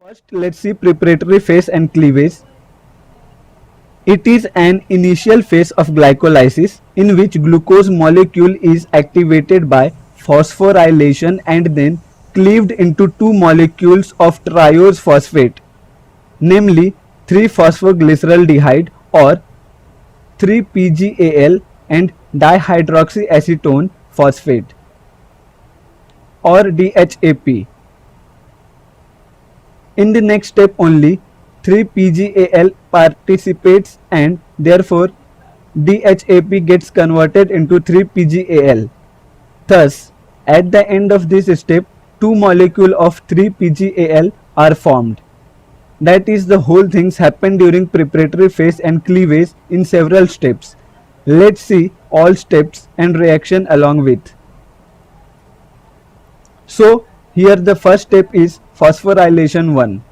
First, let's see preparatory phase and cleavage. It is an initial phase of glycolysis in which glucose molecule is activated by phosphorylation and then cleaved into two molecules of triose phosphate, namely 3-phosphoglyceraldehyde or 3-PGAL and dihydroxyacetone phosphate or DHAP. In the next step only 3-PGAL participates and therefore DHAP gets converted into 3-PGAL. Thus, at the end of this step, two molecules of 3-PGAL are formed. That is, the whole things happen during preparatory phase and cleavage in several steps. Let's see all steps and reaction along with. So, here the first step is phosphorylation 1.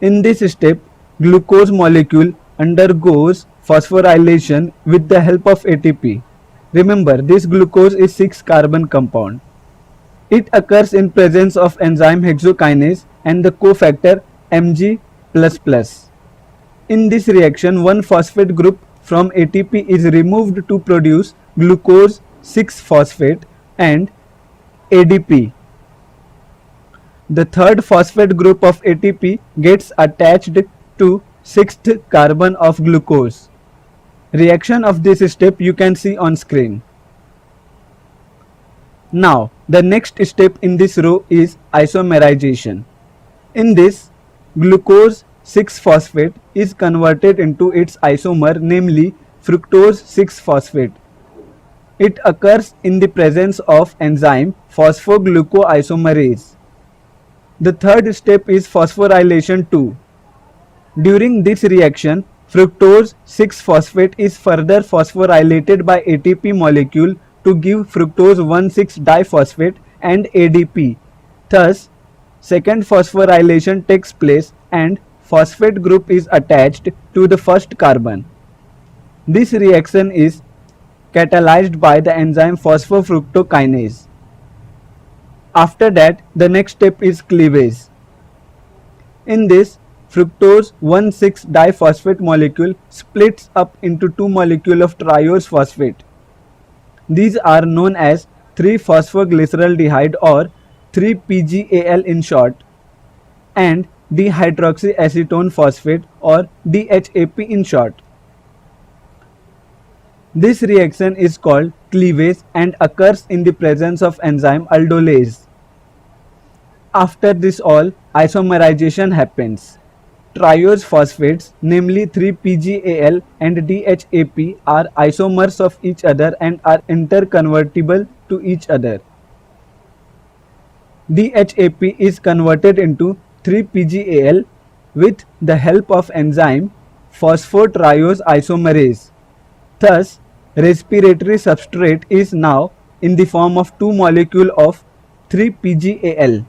In this step, glucose molecule undergoes phosphorylation with the help of ATP. Remember, this glucose is 6-carbon compound. It occurs in presence of enzyme hexokinase and the cofactor Mg++. In this reaction, one phosphate group from ATP is removed to produce glucose 6-phosphate and ADP. The third phosphate group of ATP gets attached to 6th carbon of glucose. Reaction of this step you can see on screen. Now, the next step in this row is isomerization. In this, glucose 6-phosphate is converted into its isomer, namely fructose 6-phosphate. It occurs in the presence of enzyme phosphoglucoisomerase. The third step is phosphorylation 2. During this reaction, fructose 6-phosphate is further phosphorylated by ATP molecule to give fructose 1,6-diphosphate and ADP. Thus, second phosphorylation takes place and phosphate group is attached to the first carbon. This reaction is catalyzed by the enzyme phosphofructokinase. After that, the next step is cleavage. In this, fructose 1,6-diphosphate molecule splits up into two molecules of triose phosphate. These are known as 3-phosphoglyceraldehyde or 3-PGAL in short, and dihydroxyacetone phosphate or DHAP in short. This reaction is called cleavage and occurs in the presence of enzyme aldolase. After this all, isomerization happens. Triose phosphates, namely 3-PGAL and DHAP, are isomers of each other and are interconvertible to each other. DHAP is converted into 3-PGAL with the help of enzyme phosphotriose isomerase. Thus, respiratory substrate is now in the form of two molecules of 3-PGAL.